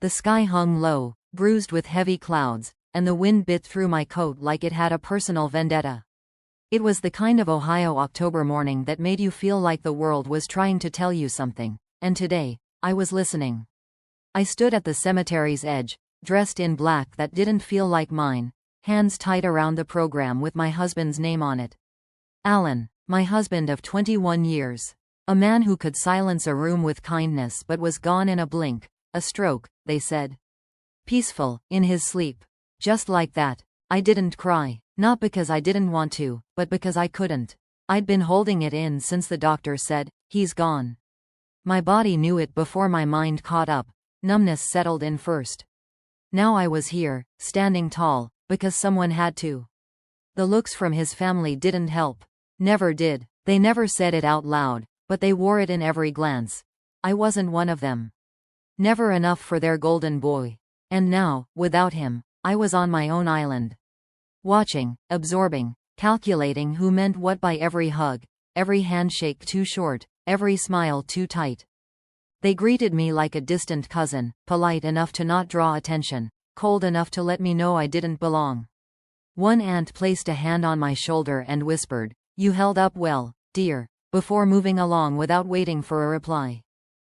The sky hung low, bruised with heavy clouds, and the wind bit through my coat like it had a personal vendetta. It was the kind of Ohio October morning that made you feel like the world was trying to tell you something, and today, I was listening. I stood at the cemetery's edge, dressed in black that didn't feel like mine, hands tight around the program with my husband's name on it. Alan, my husband of 21 years. A man who could silence a room with kindness but was gone in a blink, a stroke, they said. Peaceful, in his sleep. Just like that. I didn't cry, not because I didn't want to, but because I couldn't. I'd been holding it in since the doctor said, "He's gone." My body knew it before my mind caught up. Numbness settled in first. Now I was here, standing tall, because someone had to. The looks from his family didn't help. Never did. They never said it out loud, but they wore it in every glance. I wasn't one of them. Never enough for their golden boy. And now, without him, I was on my own island. Watching, absorbing, calculating who meant what by every hug, every handshake too short, every smile too tight. They greeted me like a distant cousin, polite enough to not draw attention, cold enough to let me know I didn't belong. One aunt placed a hand on my shoulder and whispered, "You held up well, dear," before moving along without waiting for a reply.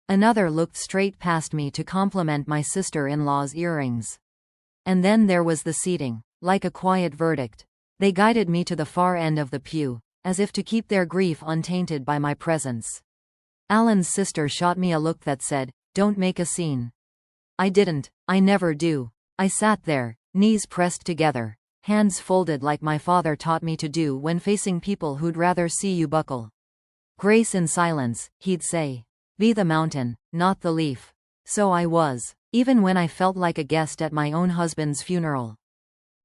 Another looked straight past me to compliment my sister-in-law's earrings. And then there was the seating, like a quiet verdict. They guided me to the far end of the pew, as if to keep their grief untainted by my presence. Alan's sister shot me a look that said, "Don't make a scene." I didn't. I never do. I sat there, knees pressed together, hands folded like my father taught me to do when facing people who'd rather see you buckle. "Grace in silence," he'd say. "Be the mountain, not the leaf." So I was, even when I felt like a guest at my own husband's funeral.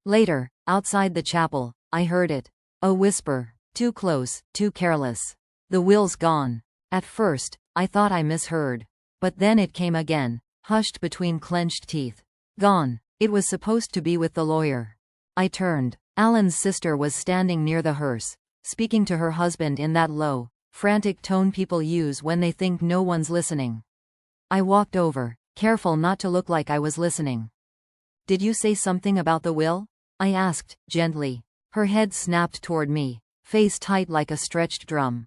Later, outside the chapel, I heard it. A whisper, too close, too careless. "The will's gone." At first, I thought I misheard. But then it came again, hushed between clenched teeth. "Gone." It was supposed to be with the lawyer. I turned. Alan's sister was standing near the hearse, speaking to her husband in that low, frantic tone people use when they think no one's listening. I walked over, careful not to look like I was listening. "Did you say something about the will?" I asked, gently. Her head snapped toward me, face tight like a stretched drum.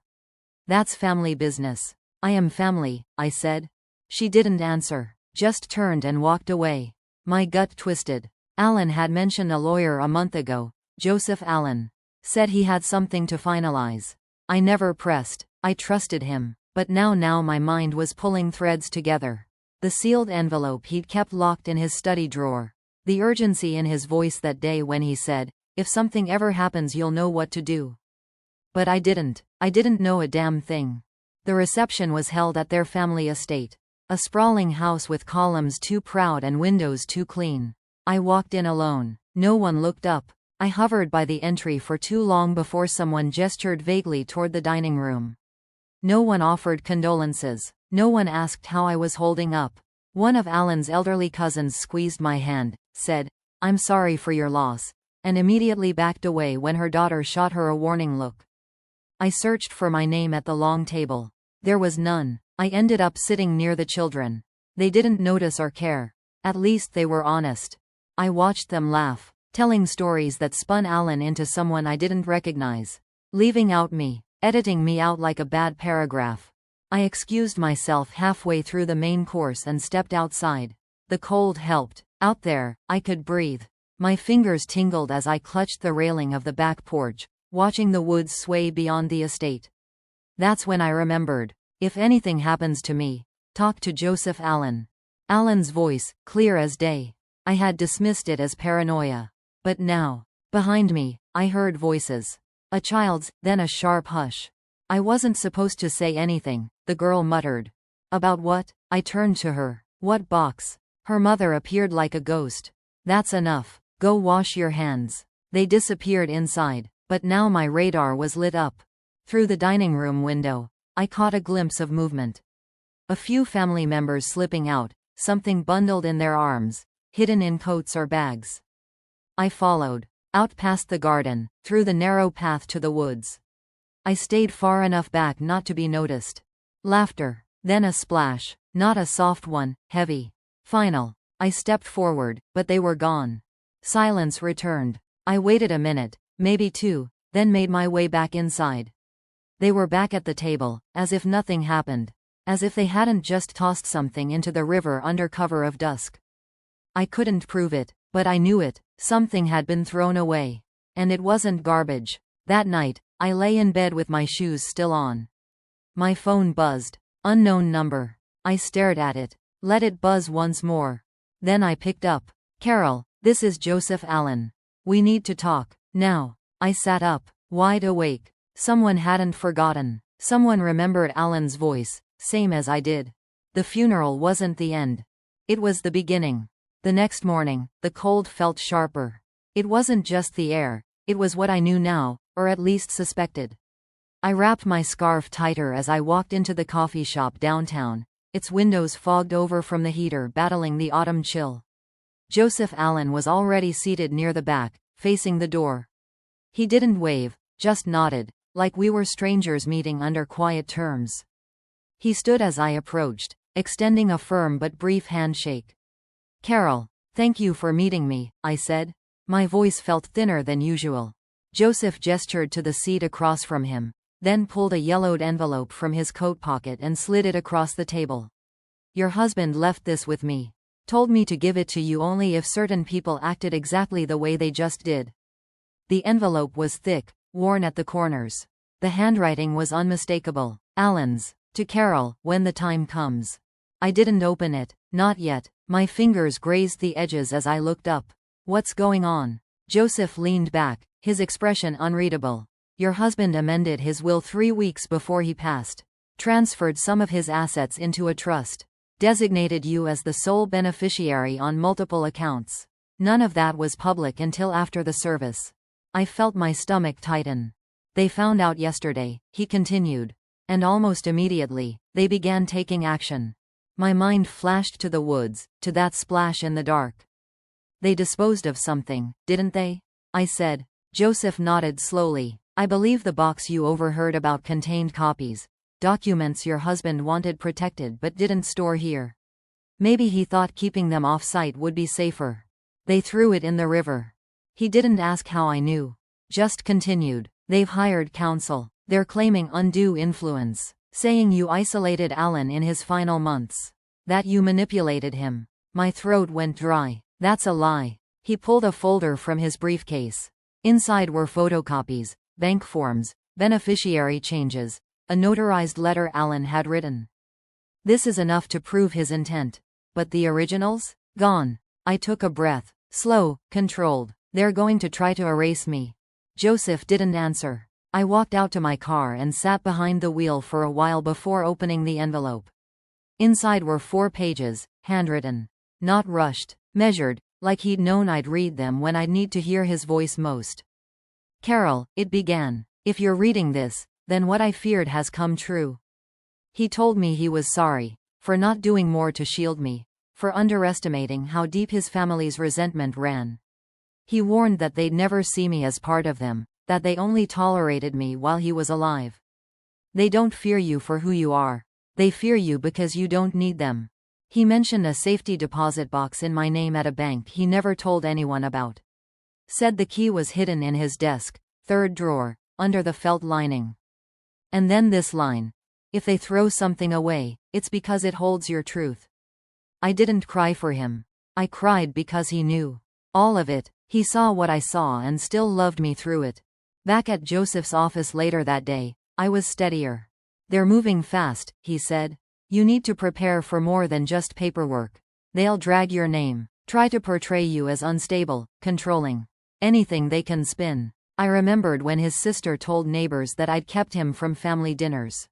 "That's family business." "I am family," I said. She didn't answer, just turned and walked away. My gut twisted. Alan had mentioned a lawyer a month ago, Joseph Allen. Said he had something to finalize. I never pressed. I trusted him. But now my mind was pulling threads together. The sealed envelope he'd kept locked in his study drawer. The urgency in his voice that day when he said, "If something ever happens you'll know what to do." But I didn't. I didn't know a damn thing. The reception was held at their family estate. A sprawling house with columns too proud and windows too clean. I walked in alone. No one looked up. I hovered by the entry for too long before someone gestured vaguely toward the dining room. No one offered condolences. No one asked how I was holding up. One of Alan's elderly cousins squeezed my hand, said, "I'm sorry for your loss," and immediately backed away when her daughter shot her a warning look. I searched for my name at the long table. There was none. I ended up sitting near the children. They didn't notice or care. At least they were honest. I watched them laugh, telling stories that spun Alan into someone I didn't recognize, leaving out me, editing me out like a bad paragraph. I excused myself halfway through the main course and stepped outside. The cold helped. Out there, I could breathe. My fingers tingled as I clutched the railing of the back porch, watching the woods sway beyond the estate. That's when I remembered. If anything happens to me, talk to Joseph Allen. Alan's voice, clear as day. I had dismissed it as paranoia. But now, behind me, I heard voices. A child's, then a sharp hush. "I wasn't supposed to say anything," the girl muttered. "About what?" I turned to her. "What box?" Her mother appeared like a ghost. "That's enough. Go wash your hands." They disappeared inside, but now my radar was lit up. Through the dining room window, I caught a glimpse of movement. A few family members slipping out, something bundled in their arms, hidden in coats or bags. I followed. Out past the garden, through the narrow path to the woods. I stayed far enough back not to be noticed. Laughter. Then a splash. Not a soft one, heavy. Final. I stepped forward, but they were gone. Silence returned. I waited a minute, maybe two, then made my way back inside. They were back at the table, as if nothing happened. As if they hadn't just tossed something into the river under cover of dusk. I couldn't prove it, but I knew it. Something had been thrown away. And it wasn't garbage. That night, I lay in bed with my shoes still on. My phone buzzed. Unknown number. I stared at it. Let it buzz once more. Then I picked up. Carole, this is Joseph Allen. We need to talk. Now. I sat up, wide awake. Someone hadn't forgotten. Someone remembered Allen's voice, same as I did. The funeral wasn't the end. It was the beginning. The next morning, the cold felt sharper. It wasn't just the air, it was what I knew now, or at least suspected. I wrapped my scarf tighter as I walked into the coffee shop downtown, its windows fogged over from the heater battling the autumn chill. Joseph Allen was already seated near the back, facing the door. He didn't wave, just nodded, like we were strangers meeting under quiet terms. He stood as I approached, extending a firm but brief handshake. Carole, thank you for meeting me, I said. My voice felt thinner than usual. Joseph gestured to the seat across from him, then pulled a yellowed envelope from his coat pocket and slid it across the table. Your husband left this with me. Told me to give it to you only if certain people acted exactly the way they just did. The envelope was thick, worn at the corners. The handwriting was unmistakable. Allen's. To Carole, when the time comes. I didn't open it, not yet. My fingers grazed the edges as I looked up. What's going on? Joseph leaned back, his expression unreadable. Your husband amended his will 3 weeks before he passed. Transferred some of his assets into a trust. Designated you as the sole beneficiary on multiple accounts. None of that was public until after the service. I felt my stomach tighten. They found out yesterday, he continued. And almost immediately, they began taking action. My mind flashed to the woods, to that splash in the dark. They disposed of something, didn't they? I said. Joseph nodded slowly. I believe the box you overheard about contained copies. Documents your husband wanted protected but didn't store here. Maybe he thought keeping them off-site would be safer. They threw it in the river. He didn't ask how I knew. Just continued. They've hired counsel. They're claiming undue influence. Saying you isolated Allen in his final months. That you manipulated him. My throat went dry. That's a lie. He pulled a folder from his briefcase. Inside were photocopies, bank forms, beneficiary changes, a notarized letter Allen had written. This is enough to prove his intent. But the originals? Gone. I took a breath. Slow, controlled. They're going to try to erase me. Joseph didn't answer. I walked out to my car and sat behind the wheel for a while before opening the envelope. Inside were 4 pages, handwritten. Not rushed, measured, like he'd known I'd read them when I'd need to hear his voice most. Carole, it began. If you're reading this, then what I feared has come true. He told me he was sorry, for not doing more to shield me, for underestimating how deep his family's resentment ran. He warned that they'd never see me as part of them, that they only tolerated me while he was alive. They don't fear you for who you are. They fear you because you don't need them. He mentioned a safety deposit box in my name at a bank he never told anyone about. Said the key was hidden in his desk, 3rd drawer, under the felt lining. And then this line. If they throw something away, it's because it holds your truth. I didn't cry for him. I cried because he knew. All of it. He saw what I saw and still loved me through it. Back at Joseph's office later that day, I was steadier. They're moving fast, he said. You need to prepare for more than just paperwork. They'll drag your name, try to portray you as unstable, controlling. Anything they can spin. I remembered when his sister told neighbors that I'd kept him from family dinners.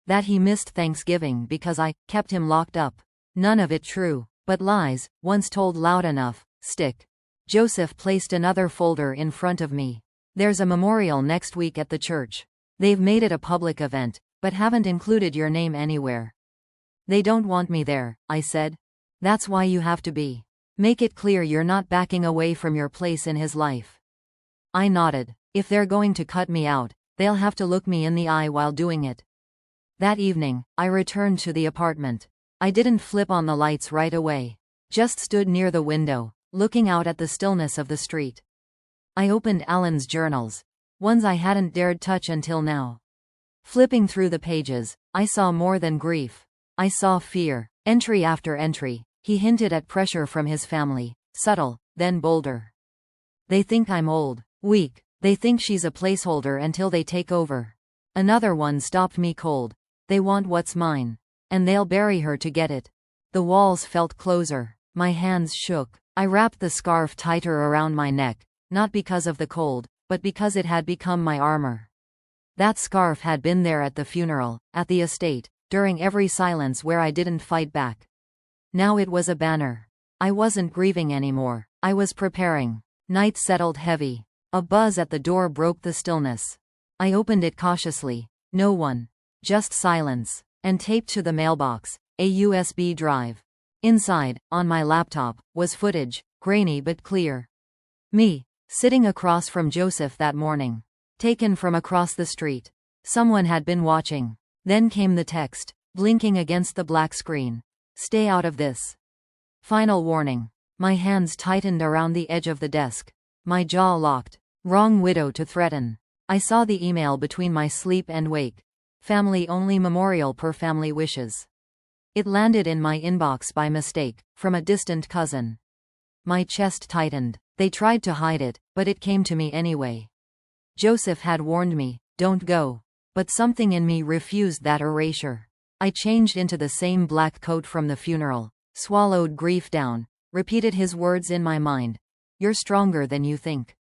That he missed Thanksgiving because I kept him locked up. None of it true, but lies, once told loud enough, stick. Joseph placed another folder in front of me. There's a memorial next week at the church. They've made it a public event, but haven't included your name anywhere. They don't want me there, I said. That's why you have to be. Make it clear you're not backing away from your place in his life. I nodded. If they're going to cut me out, they'll have to look me in the eye while doing it. That evening, I returned to the apartment. I didn't flip on the lights right away. just stood near the window, looking out at the stillness of the street. I opened Alan's journals, ones I hadn't dared touch until now. Flipping through the pages, I saw more than grief. I saw fear. Entry after entry, he hinted at pressure from his family, subtle, then bolder. They think I'm old, weak. They think she's a placeholder until they take over. Another one stopped me cold. They want what's mine. And they'll bury her to get it. The walls felt closer. My hands shook. I wrapped the scarf tighter around my neck, not because of the cold, but because it had become my armor. That scarf had been there at the funeral, at the estate, during every silence where I didn't fight back. Now it was a banner. I wasn't grieving anymore. I was preparing. Night settled heavy. A buzz at the door broke the stillness. I opened it cautiously. No one. Just silence. And taped to the mailbox, a USB drive. Inside, on my laptop, was footage, grainy but clear. Me, sitting across from Joseph that morning. Taken from across the street. Someone had been watching. Then came the text, blinking against the black screen. Stay out of this. Final warning. My hands tightened around the edge of the desk. My jaw locked. Wrong widow to threaten. I saw the email between my sleep and wake. Family-only memorial per family wishes. It landed in my inbox by mistake, from a distant cousin. My chest tightened. They tried to hide it, but it came to me anyway. Joseph had warned me, don't go. But something in me refused that erasure. I changed into the same black coat from the funeral, swallowed grief down, repeated his words in my mind. You're stronger than you think.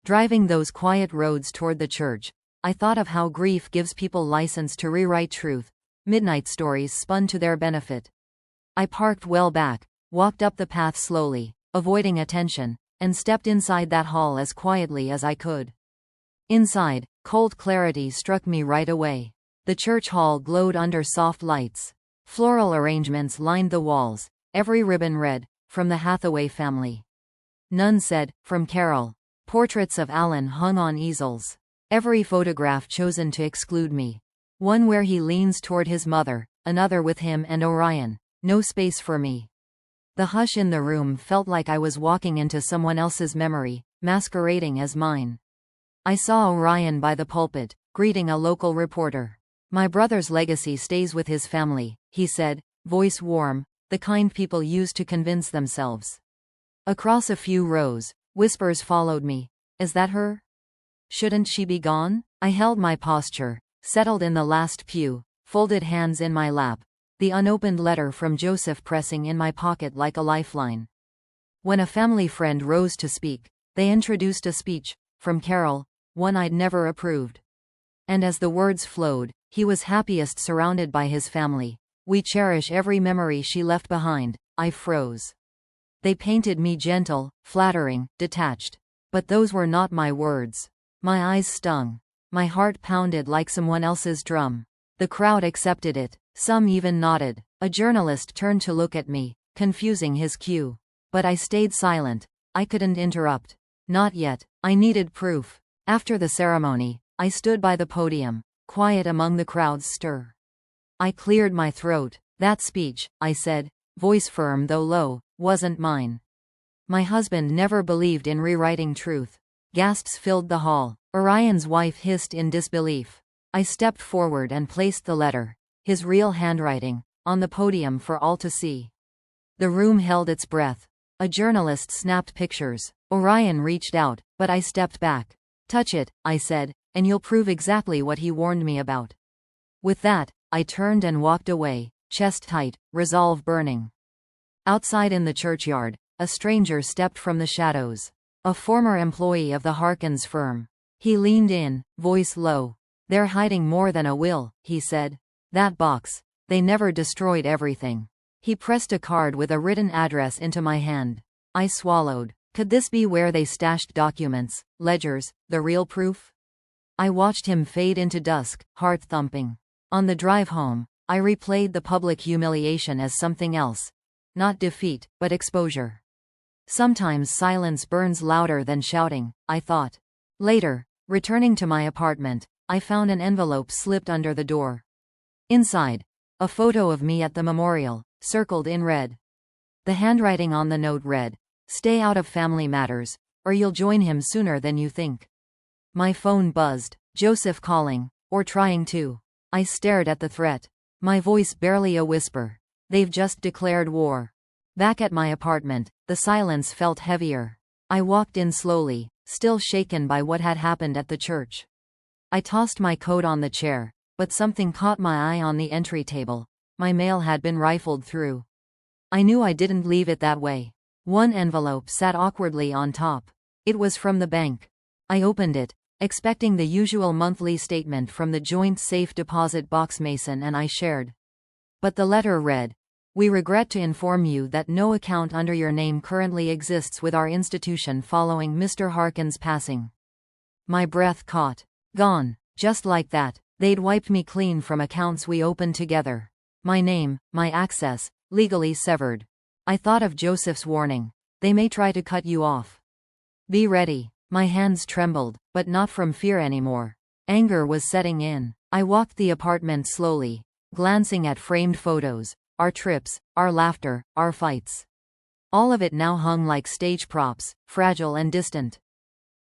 Driving those quiet roads toward the church, I thought of how grief gives people license to rewrite truth, midnight stories spun to their benefit. I parked well back, walked up the path slowly, avoiding attention, and stepped inside that hall as quietly as I could. Inside, cold clarity struck me right away. The church hall glowed under soft lights. Floral arrangements lined the walls, every ribbon red, from the Hathaway family. None said, from Carole. Portraits of Alan hung on easels. Every photograph chosen to exclude me. One where he leans toward his mother, another with him and Orion. No space for me. The hush in the room felt like I was walking into someone else's memory, masquerading as mine. I saw Orion by the pulpit, greeting a local reporter. My brother's legacy stays with his family, he said, voice warm, the kind people use to convince themselves. Across a few rows, whispers followed me. Is that her? Shouldn't she be gone? I held my posture, settled in the last pew, folded hands in my lap, the unopened letter from Joseph pressing in my pocket like a lifeline. When a family friend rose to speak, they introduced a speech, from Carole, one I'd never approved. And as the words flowed, he was happiest surrounded by his family. We cherish every memory she left behind. I froze. They painted me gentle, flattering, detached. But those were not my words. My eyes stung. My heart pounded like someone else's drum. The crowd accepted it. Some even nodded. A journalist turned to look at me, confusing his cue. But I stayed silent. I couldn't interrupt. Not yet. I needed proof. After the ceremony, I stood by the podium, quiet among the crowd's stir. I cleared my throat. That speech, I said, voice firm though low, wasn't mine. My husband never believed in rewriting truth. Gasps filled the hall. Orion's wife hissed in disbelief. I stepped forward and placed the letter, his real handwriting, on the podium for all to see. The room held its breath. A journalist snapped pictures. Orion reached out, but I stepped back. Touch it, I said, and you'll prove exactly what he warned me about. With that, I turned and walked away, chest tight, resolve burning. Outside in the churchyard, a stranger stepped from the shadows. A former employee of the Harkins firm. He leaned in, voice low. They're hiding more than a will, he said. That box. They never destroyed everything. He pressed a card with a written address into my hand. I swallowed. Could this be where they stashed documents, ledgers, the real proof? I watched him fade into dusk, heart thumping. On the drive home, I replayed the public humiliation as something else. Not defeat, but exposure. Sometimes silence burns louder than shouting, I thought. Later, returning to my apartment, I found an envelope slipped under the door. Inside, a photo of me at the memorial, circled in red. The handwriting on the note read, "Stay out of family matters, or you'll join him sooner than you think." My phone buzzed. Joseph calling, or trying to. I stared at the threat. My voice barely a whisper. They've just declared war. Back at my apartment, the silence felt heavier. I walked in slowly, still shaken by what had happened at the church. I tossed my coat on the chair, but something caught my eye on the entry table. My mail had been rifled through. I knew I didn't leave it that way. One envelope sat awkwardly on top. It was from the bank. I opened it, expecting the usual monthly statement from the joint safe deposit box Mason and I shared. But the letter read, "We regret to inform you that no account under your name currently exists with our institution following Mr. Harkin's passing." My breath caught. Gone. Just like that. They'd wiped me clean from accounts we opened together. My name, my access, legally severed. I thought of Joseph's warning. They may try to cut you off. Be ready. My hands trembled, but not from fear anymore. Anger was setting in. I walked the apartment slowly, glancing at framed photos, our trips, our laughter, our fights. All of it now hung like stage props, fragile and distant.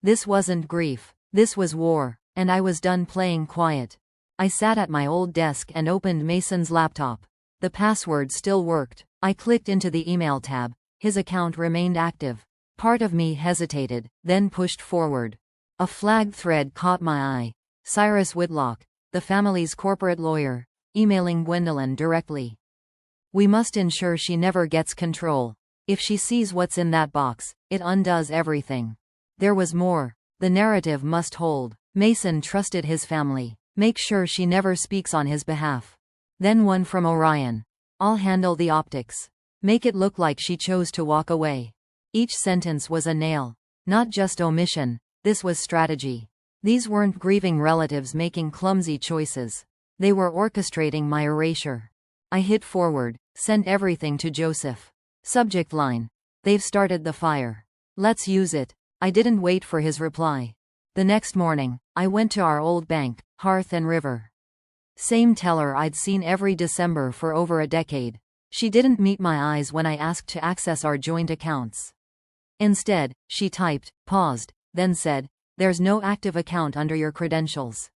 This wasn't grief. This was war, and I was done playing quiet. I sat at my old desk and opened Mason's laptop. The password still worked. I clicked into the email tab. His account remained active. Part of me hesitated, then pushed forward. A flagged thread caught my eye. Cyrus Whitlock, the family's corporate lawyer, emailing Gwendolyn directly. "We must ensure she never gets control. If she sees what's in that box, it undoes everything." There was more. The narrative must hold. Mason trusted his family. Make sure she never speaks on his behalf. Then one from Orion. "I'll handle the optics. Make it look like she chose to walk away." Each sentence was a nail. Not just omission, this was strategy. These weren't grieving relatives making clumsy choices. They were orchestrating my erasure. I hit forward, sent everything to Joseph. Subject line: "They've started the fire. Let's use it." I didn't wait for his reply. The next morning, I went to our old bank, Hearth and River. Same teller I'd seen every December for over a decade. She didn't meet my eyes when I asked to access our joint accounts. Instead, she typed, paused, then said, "There's no active account under your credentials."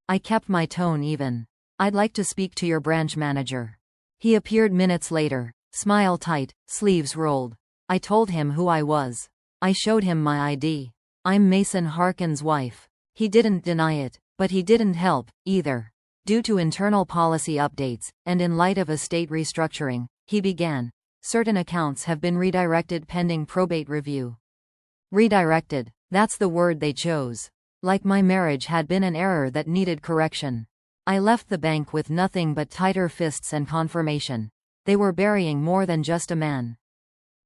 I kept my tone even. "I'd like to speak to your branch manager." He appeared minutes later, smile tight, sleeves rolled. I told him who I was. I showed him my ID. "I'm Mason Harkin's wife." He didn't deny it, but he didn't help, either. Due to internal policy updates, and in light of estate restructuring, he began, "Certain accounts have been redirected pending probate review." Redirected. That's the word they chose. Like my marriage had been an error that needed correction. I left the bank with nothing but tighter fists and confirmation. They were burying more than just a man.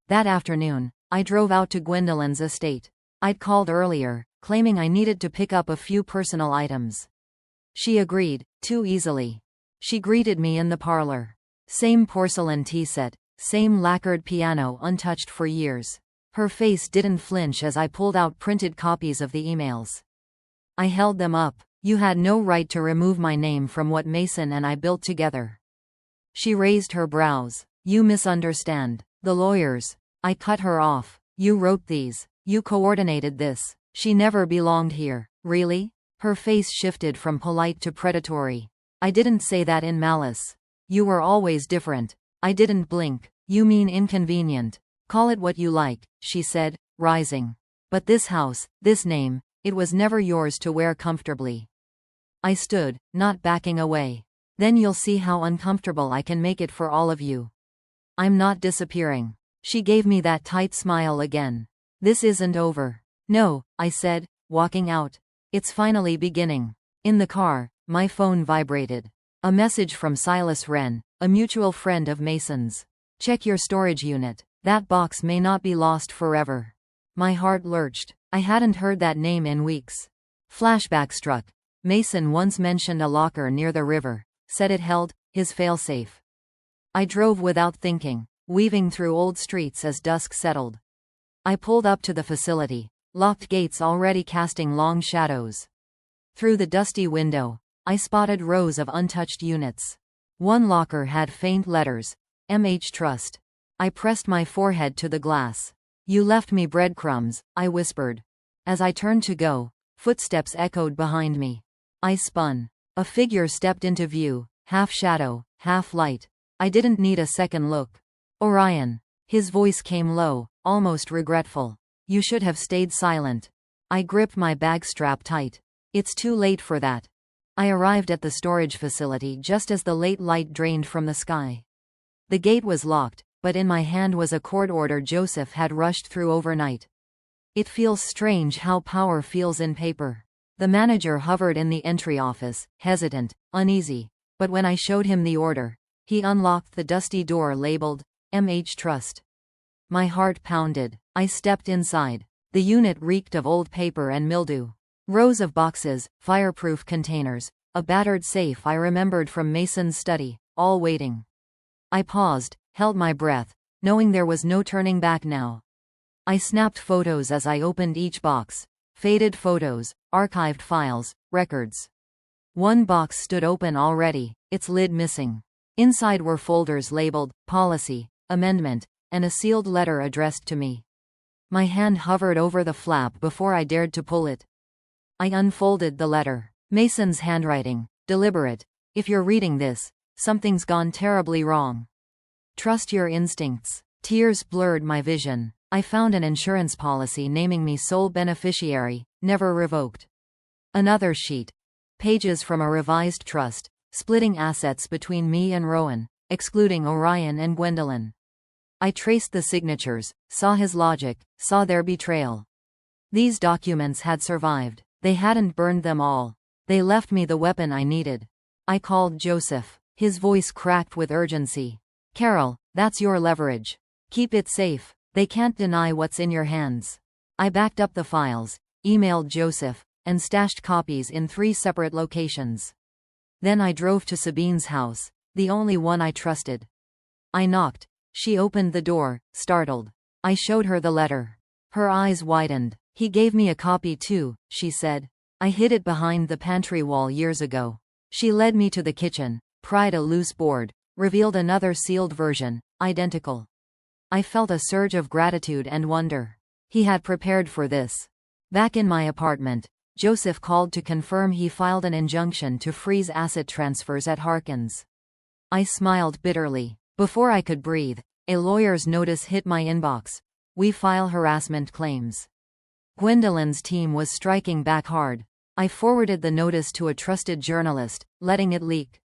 That afternoon, I drove out to Gwendolyn's estate. I'd called earlier, claiming I needed to pick up a few personal items. She agreed, too easily. She greeted me in the parlor. Same porcelain tea set, same lacquered piano untouched for years. Her face didn't flinch as I pulled out printed copies of the emails. I held them up. "You had no right to remove my name from what Mason and I built together." She raised her brows. "You misunderstand. The lawyers." I cut her off. "You wrote these. You coordinated this. She never belonged here." "Really?" Her face shifted from polite to predatory. "I didn't say that in malice. You were always different." I didn't blink. "You mean inconvenient. Call it what you like," she said, rising. "But this house, this name, it was never yours to wear comfortably." I stood, not backing away. "Then you'll see how uncomfortable I can make it for all of you. I'm not disappearing." She gave me that tight smile again. "This isn't over." "No," I said, walking out. "It's finally beginning." In the car, my phone vibrated. A message from Silas Wren, a mutual friend of Mason's. "Check your storage unit. That box may not be lost forever." My heart lurched. I hadn't heard that name in weeks. Flashback struck. Mason once mentioned a locker near the river, said it held his failsafe. I drove without thinking, weaving through old streets as dusk settled. I pulled up to the facility, locked gates already casting long shadows. Through the dusty window, I spotted rows of untouched units. One locker had faint letters, MH Trust. I pressed my forehead to the glass. You left me breadcrumbs, I whispered. As I turned to go, footsteps echoed behind me. I spun. A figure stepped into view, half shadow, half light. I didn't need a second look. Orion. His voice came low, almost regretful. You should have stayed silent. I gripped my bag strap tight. It's too late for that. I arrived at the storage facility just as the late light drained from the sky. The gate was locked, but in my hand was a court order Joseph had rushed through overnight. It feels strange how power feels in paper. The manager hovered in the entry office, hesitant, uneasy, but when I showed him the order, he unlocked the dusty door labeled, MH Trust. My heart pounded. I stepped inside. The unit reeked of old paper and mildew. Rows of boxes, fireproof containers, a battered safe I remembered from Mason's study, all waiting. I paused, held my breath, knowing there was no turning back now. I snapped photos as I opened each box. Faded photos, archived files, records. One box stood open already, its lid missing. Inside were folders labeled, Policy, Amendment, and a sealed letter addressed to me. My hand hovered over the flap before I dared to pull it. I unfolded the letter. Mason's handwriting, deliberate. If you're reading this, something's gone terribly wrong. Trust your instincts. Tears blurred my vision. I found an insurance policy naming me sole beneficiary, never revoked. Another sheet. Pages from a revised trust, splitting assets between me and Rowan, excluding Orion and Gwendolyn. I traced the signatures, saw his logic, saw their betrayal. These documents had survived. They hadn't burned them all. They left me the weapon I needed. I called Joseph. His voice cracked with urgency. Carole, that's your leverage. Keep it safe. They can't deny what's in your hands. I backed up the files, emailed Joseph, and stashed copies in 3 separate locations. Then I drove to Sabine's house, the only one I trusted. I knocked. She opened the door, startled. I showed her the letter. Her eyes widened. He gave me a copy too, she said. I hid it behind the pantry wall years ago. She led me to the kitchen, pried a loose board, revealed another sealed version, identical. I felt a surge of gratitude and wonder. He had prepared for this. Back in my apartment, Joseph called to confirm he filed an injunction to freeze asset transfers at Harkins. I smiled bitterly. Before I could breathe, a lawyer's notice hit my inbox. We file harassment claims. Gwendolyn's team was striking back hard. I forwarded the notice to a trusted journalist, letting it leak.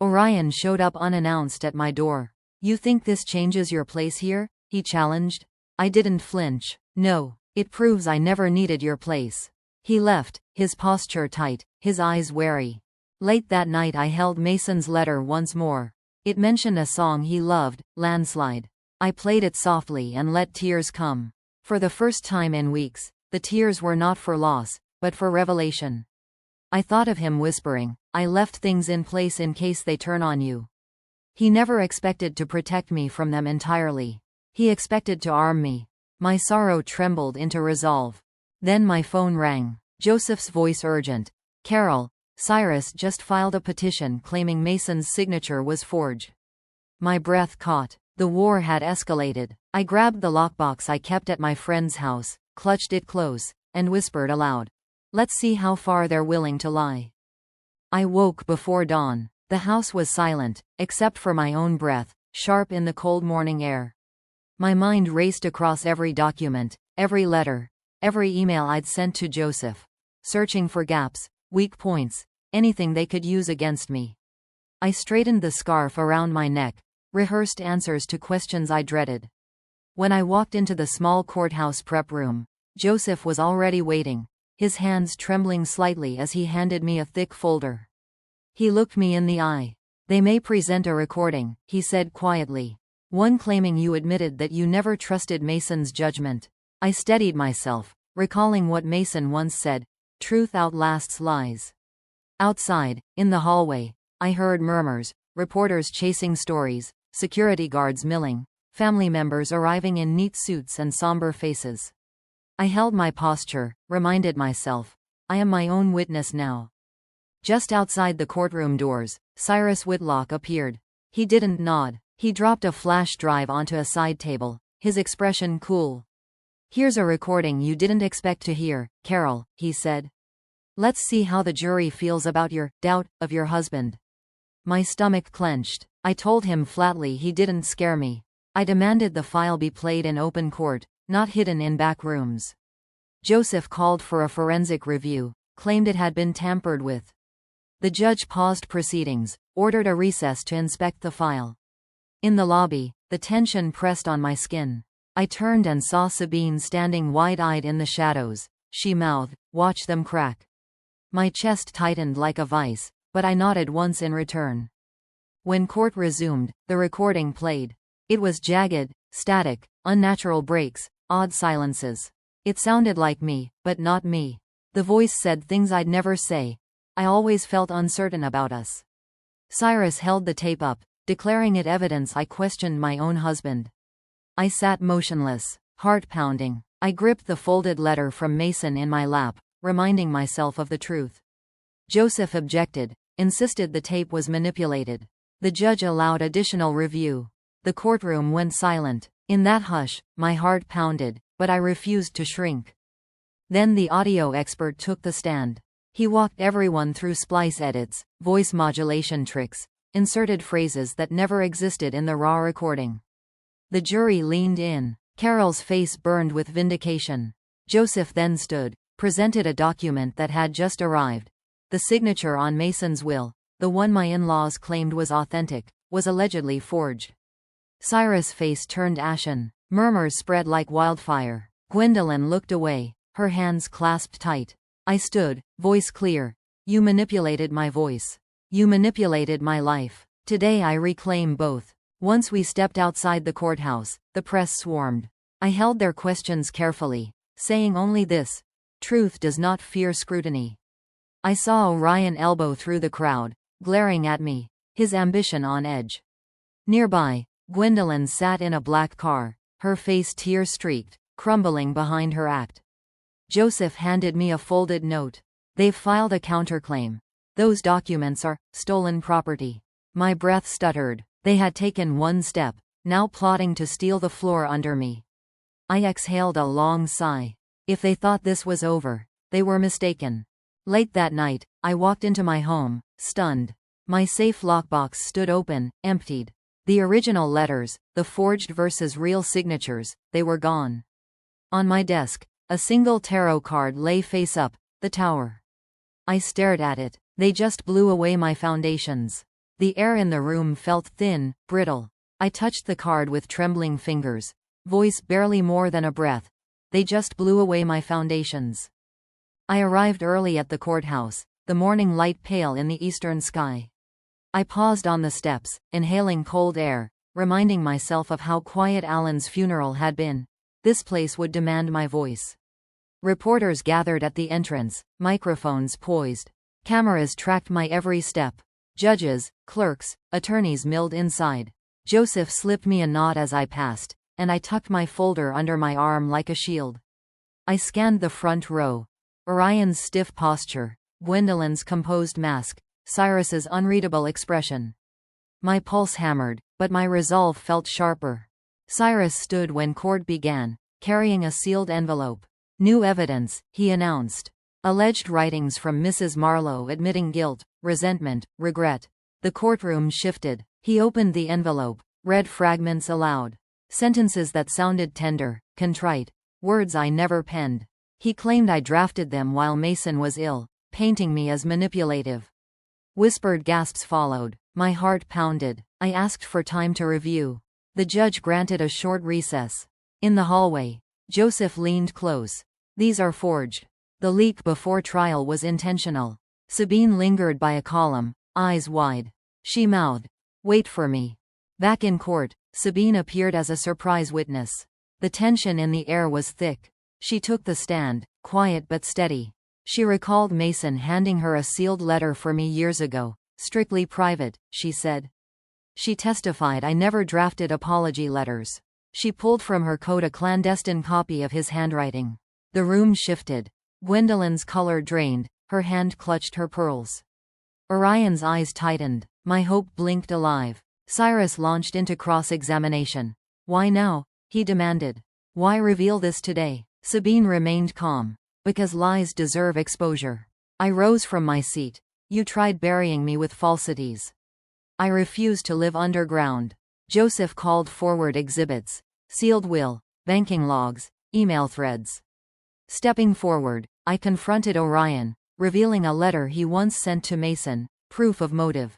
Orion showed up unannounced at my door. You think this changes your place here? He challenged. I didn't flinch. No, it proves I never needed your place. He left, his posture tight, his eyes wary. Late that night I held Mason's letter once more. It mentioned a song he loved, Landslide. I played it softly and let tears come. For the first time in weeks, the tears were not for loss, but for revelation. I thought of him whispering, I left things in place in case they turn on you. He never expected to protect me from them entirely. He expected to arm me. My sorrow trembled into resolve. Then my phone rang. Joseph's voice urgent. Carole, Cyrus just filed a petition claiming Mason's signature was forged. My breath caught. The war had escalated. I grabbed the lockbox I kept at my friend's house, clutched it close, and whispered aloud. Let's see how far they're willing to lie. I woke before dawn. The house was silent, except for my own breath, sharp in the cold morning air. My mind raced across every document, every letter, every email I'd sent to Joseph, searching for gaps, weak points, anything they could use against me. I straightened the scarf around my neck, rehearsed answers to questions I dreaded. When I walked into the small courthouse prep room, Joseph was already waiting, his hands trembling slightly as he handed me a thick folder. He looked me in the eye. They may present a recording, he said quietly. One claiming you admitted that you never trusted Mason's judgment. I steadied myself, recalling what Mason once said, truth outlasts lies. Outside, in the hallway, I heard murmurs, reporters chasing stories, security guards milling, family members arriving in neat suits and somber faces. I held my posture, reminded myself, I am my own witness now. Just outside the courtroom doors, Cyrus Whitlock appeared. He didn't nod. He dropped a flash drive onto a side table, his expression cool. "Here's a recording you didn't expect to hear, Carole," he said. "Let's see how the jury feels about your doubt of your husband." My stomach clenched. I told him flatly he didn't scare me. I demanded the file be played in open court, not hidden in back rooms. Joseph called for a forensic review, claimed it had been tampered with. The judge paused proceedings, ordered a recess to inspect the file. In the lobby, the tension pressed on my skin. I turned and saw Sabine standing wide-eyed in the shadows. She mouthed, "Watch them crack." My chest tightened like a vice, but I nodded once in return. When court resumed, the recording played. It was jagged, static, unnatural breaks, odd silences. It sounded like me, but not me. The voice said things I'd never say. I always felt uncertain about us. Cyrus held the tape up, declaring it evidence I questioned my own husband. I sat motionless, heart pounding. I gripped the folded letter from Mason in my lap, reminding myself of the truth. Joseph objected, insisted the tape was manipulated. The judge allowed additional review. The courtroom went silent. In that hush, my heart pounded, but I refused to shrink. Then the audio expert took the stand. He walked everyone through splice edits, voice modulation tricks, inserted phrases that never existed in the raw recording. The jury leaned in. Carole's face burned with vindication. Joseph then stood, presented a document that had just arrived. The signature on Mason's will, the one my in-laws claimed was authentic, was allegedly forged. Cyrus' face turned ashen. Murmurs spread like wildfire. Gwendolyn looked away, her hands clasped tight. I stood, voice clear. "You manipulated my voice. You manipulated my life. Today I reclaim both." Once we stepped outside the courthouse, the press swarmed. I held their questions carefully, saying only this: "Truth does not fear scrutiny." I saw Orion elbow through the crowd, glaring at me, his ambition on edge. Nearby, Gwendolyn sat in a black car, her face tear-streaked, crumbling behind her act. Joseph handed me a folded note. "They've filed a counterclaim. Those documents are stolen property." My breath stuttered. They had taken one step, now plotting to steal the floor under me. I exhaled a long sigh. If they thought this was over, they were mistaken. Late that night, I walked into my home, stunned. My safe lockbox stood open, emptied. The original letters, the forged versus real signatures, they were gone. On my desk, a single tarot card lay face up, the Tower. I stared at it. They just blew away my foundations. The air in the room felt thin, brittle. I touched the card with trembling fingers. Voice barely more than a breath. "They just blew away my foundations." I arrived early at the courthouse, the morning light pale in the eastern sky. I paused on the steps, inhaling cold air, reminding myself of how quiet Alan's funeral had been. This place would demand my voice. Reporters gathered at the entrance, microphones poised. Cameras tracked my every step. Judges, clerks, attorneys milled inside. Joseph slipped me a nod as I passed, and I tucked my folder under my arm like a shield. I scanned the front row. Orion's stiff posture, Gwendolyn's composed mask, Cyrus's unreadable expression. My pulse hammered, but my resolve felt sharper. Cyrus stood when court began, carrying a sealed envelope. "New evidence," he announced. Alleged writings from Mrs. Marlowe admitting guilt, resentment, regret. The courtroom shifted. He opened the envelope, read fragments aloud. Sentences that sounded tender, contrite. Words I never penned. He claimed I drafted them while Mason was ill, painting me as manipulative. Whispered gasps followed. My heart pounded. I asked for time to review. The judge granted a short recess. In the hallway, Joseph leaned close. "These are forged. The leak before trial was intentional." Sabine lingered by a column, eyes wide. She mouthed, "Wait for me." Back in court, Sabine appeared as a surprise witness. The tension in the air was thick. She took the stand, quiet but steady. She recalled Mason handing her a sealed letter for me years ago. "Strictly private," she said. She testified I never drafted apology letters. She pulled from her coat a clandestine copy of his handwriting. The room shifted. Gwendolyn's color drained, her hand clutched her pearls. Orion's eyes tightened. My hope blinked alive. Cyrus launched into cross-examination. Why now? He demanded. Why reveal this today? Sabine remained calm. Because lies deserve exposure. I rose from my seat. You tried burying me with falsities. I refuse to live underground. Joseph called forward exhibits. Sealed will, banking logs, email threads. Stepping forward, I confronted Orion, revealing a letter he once sent to Mason, proof of motive.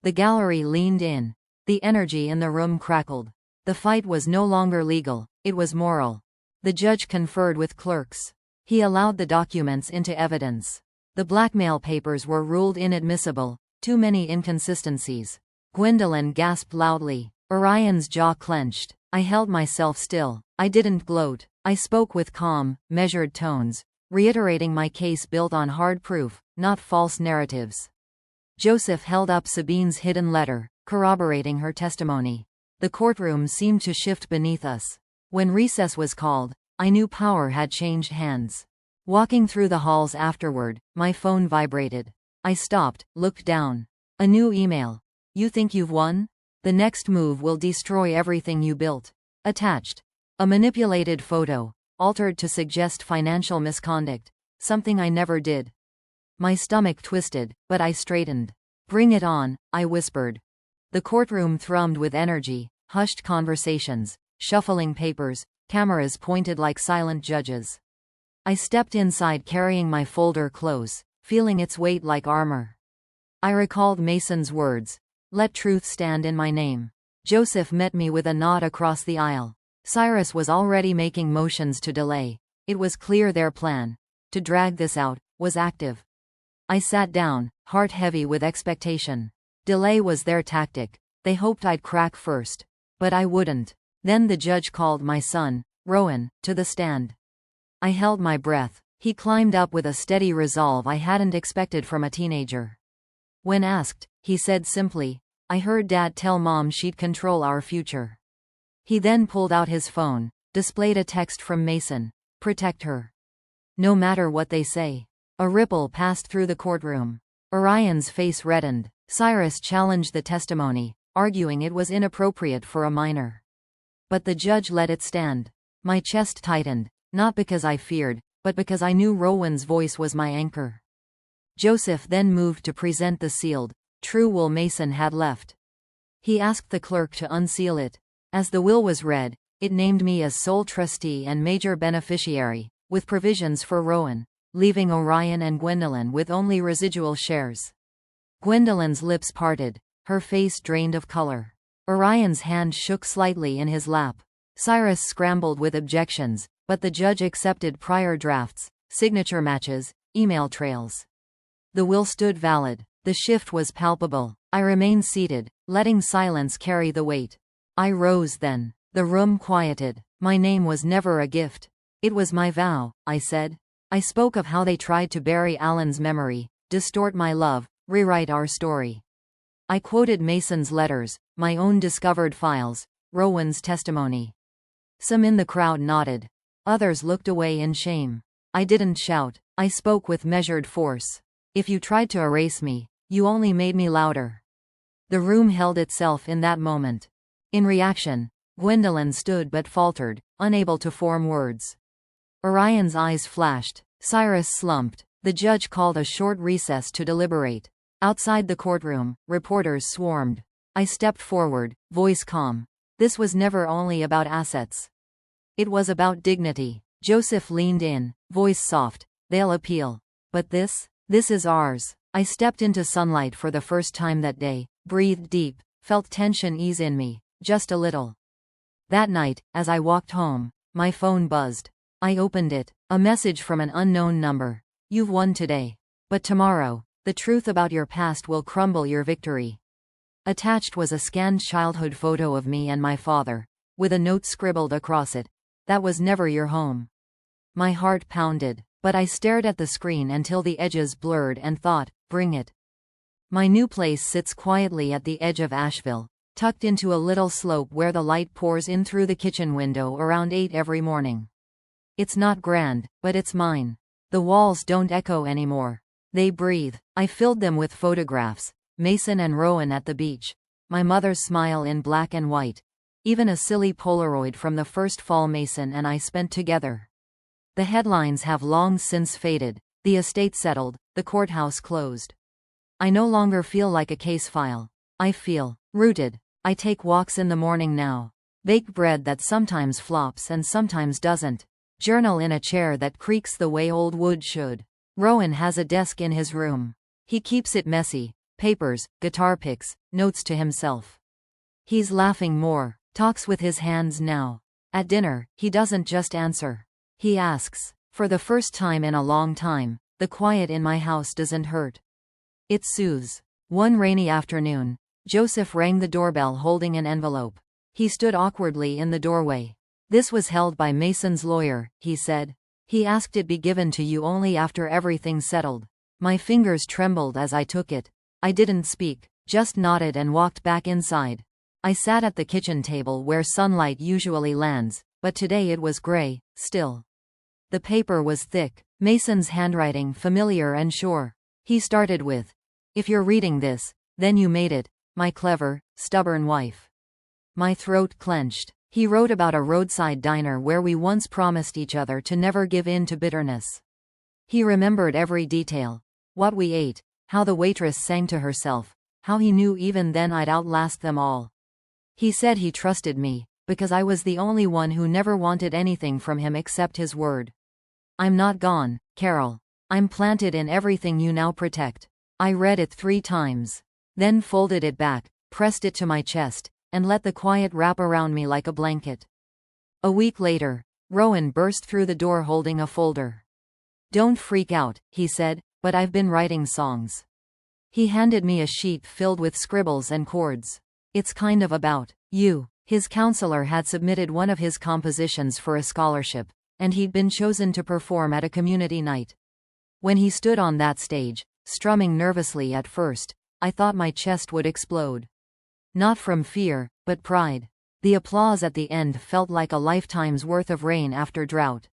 The gallery leaned in. The energy in the room crackled. The fight was no longer legal, it was moral. The judge conferred with clerks. He allowed the documents into evidence. The blackmail papers were ruled inadmissible, too many inconsistencies. Gwendolyn gasped loudly. Orion's jaw clenched. I held myself still. I didn't gloat. I spoke with calm, measured tones, reiterating my case built on hard proof, not false narratives. Joseph held up Sabine's hidden letter, corroborating her testimony. The courtroom seemed to shift beneath us. When recess was called, I knew power had changed hands. Walking through the halls afterward, my phone vibrated. I stopped, looked down. A new email. You think you've won? The next move will destroy everything you built. Attached. A manipulated photo, altered to suggest financial misconduct, something I never did. My stomach twisted, but I straightened. Bring it on, I whispered. The courtroom thrummed with energy, hushed conversations, shuffling papers, cameras pointed like silent judges. I stepped inside carrying my folder close, feeling its weight like armor. I recalled Mason's words. Let truth stand in my name. Joseph met me with a nod across the aisle. Cyrus was already making motions to delay. It was clear their plan, to drag this out, was active. I sat down, heart heavy with expectation. Delay was their tactic. They hoped I'd crack first. But I wouldn't. Then the judge called my son, Rowan, to the stand. I held my breath. He climbed up with a steady resolve I hadn't expected from a teenager. When asked, he said simply, I heard Dad tell Mom she'd control our future. He then pulled out his phone, displayed a text from Mason, protect her. No matter what they say. A ripple passed through the courtroom. Orion's face reddened. Cyrus challenged the testimony, arguing it was inappropriate for a minor. But the judge let it stand. My chest tightened, not because I feared, but because I knew Rowan's voice was my anchor. Joseph then moved to present the sealed, true will Mason had left. He asked the clerk to unseal it. As the will was read, it named me as sole trustee and major beneficiary, with provisions for Rowan, leaving Orion and Gwendolyn with only residual shares. Gwendolyn's lips parted, her face drained of color. Orion's hand shook slightly in his lap. Cyrus scrambled with objections, but the judge accepted prior drafts, signature matches, email trails. The will stood valid. The shift was palpable. I remained seated, letting silence carry the weight. I rose then. The room quieted. My name was never a gift. It was my vow, I said. I spoke of how they tried to bury Alan's memory, distort my love, rewrite our story. I quoted Mason's letters, my own discovered files, Rowan's testimony. Some in the crowd nodded. Others looked away in shame. I didn't shout. I spoke with measured force. If you tried to erase me, you only made me louder. The room held itself in that moment. In reaction, Gwendolyn stood but faltered, unable to form words. Orion's eyes flashed. Cyrus slumped. The judge called a short recess to deliberate. Outside the courtroom, reporters swarmed. I stepped forward, voice calm. This was never only about assets. It was about dignity. Joseph leaned in, voice soft. They'll appeal. But this is ours. I stepped into sunlight for the first time that day, breathed deep, felt tension ease in me, just a little. That night, as I walked home, my phone buzzed. I opened it. A message from an unknown number. You've won today. But tomorrow, the truth about your past will crumble your victory. Attached was a scanned childhood photo of me and my father, with a note scribbled across it. That was never your home. My heart pounded, but I stared at the screen until the edges blurred and thought, bring it. My new place sits quietly at the edge of Asheville, tucked into a little slope where the light pours in through the kitchen window around 8 every morning. It's not grand, but it's mine. The walls don't echo anymore. They breathe. I filled them with photographs. Mason and Rowan at the beach. my mother's smile in black and white. Even a silly Polaroid from the first fall Mason and I spent together. The headlines have long since faded. The estate settled, the courthouse closed. I no longer feel like a case file. I feel rooted. I take walks in the morning now. Bake bread that sometimes flops and sometimes doesn't. Journal in a chair that creaks the way old wood should. Rowan has a desk in his room. He keeps it messy. Papers, guitar picks, notes to himself. He's laughing more, talks with his hands now. At dinner, he doesn't just answer. He asks. For the first time in a long time, the quiet in my house doesn't hurt. It soothes. One rainy afternoon, Joseph rang the doorbell holding an envelope. He stood awkwardly in the doorway. This was held by Mason's lawyer, he said. He asked it be given to you only after everything's settled. My fingers trembled as I took it. I didn't speak, just nodded and walked back inside. I sat at the kitchen table where sunlight usually lands, but today it was gray, still. The paper was thick, Mason's handwriting familiar and sure. He started with, "If you're reading this, then you made it, my clever, stubborn wife." My throat clenched. He wrote about a roadside diner where we once promised each other to never give in to bitterness. He remembered every detail. What we ate, how the waitress sang to herself, how he knew even then I'd outlast them all. He said he trusted me, because I was the only one who never wanted anything from him except his word. I'm not gone, Carole. I'm planted in everything you now protect. I read it 3 times. Then folded it back, pressed it to my chest, and let the quiet wrap around me like a blanket. A week later, Rowan burst through the door holding a folder. "Don't freak out," he said, "but I've been writing songs." He handed me a sheet filled with scribbles and chords. "It's kind of about you." His counselor had submitted one of his compositions for a scholarship, and he'd been chosen to perform at a community night. When he stood on that stage, strumming nervously at first, I thought my chest would explode. Not from fear, but pride. The applause at the end felt like a lifetime's worth of rain after drought.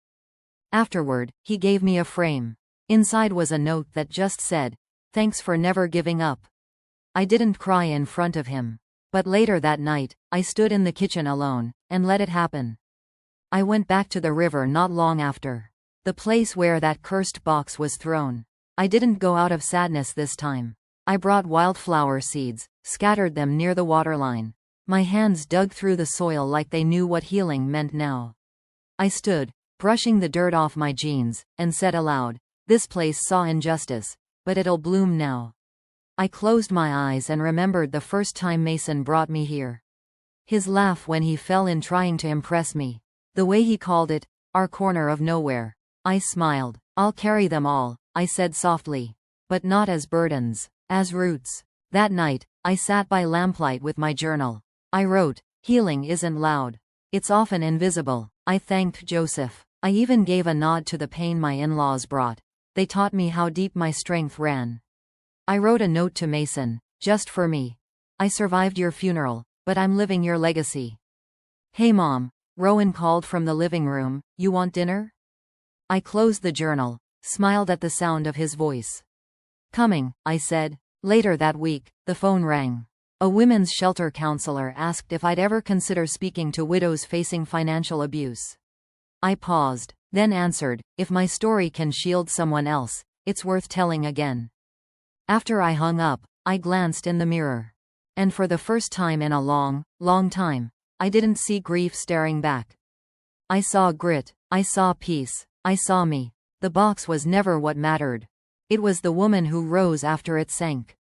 Afterward, he gave me a frame. Inside was a note that just said, "Thanks for never giving up." I didn't cry in front of him. But later that night, I stood in the kitchen alone, and let it happen. I went back to the river not long after. The place where that cursed box was thrown. I didn't go out of sadness this time. I brought wildflower seeds, scattered them near the waterline. My hands dug through the soil like they knew what healing meant now. I stood, brushing the dirt off my jeans, and said aloud, "This place saw injustice, but it'll bloom now." I closed my eyes and remembered the first time Mason brought me here. His laugh when he fell in trying to impress me. The way he called it, our corner of nowhere. I smiled. "I'll carry them all," I said softly. "But not as burdens. As roots." That night, I sat by lamplight with my journal. I wrote, "Healing isn't loud. It's often invisible." I thanked Joseph. I even gave a nod to the pain my in-laws brought. They taught me how deep my strength ran. I wrote a note to Mason, just for me. "I survived your funeral, but I'm living your legacy." "Hey Mom," Rowan called from the living room, "you want dinner?" I closed the journal, smiled at the sound of his voice. "Coming," I said. Later that week, the phone rang. A women's shelter counselor asked if I'd ever consider speaking to widows facing financial abuse. I paused, then answered, "If my story can shield someone else, it's worth telling again." After I hung up, I glanced in the mirror. And for the first time in a long, long time, I didn't see grief staring back. I saw grit, I saw peace, I saw me. The box was never what mattered. It was the woman who rose after it sank.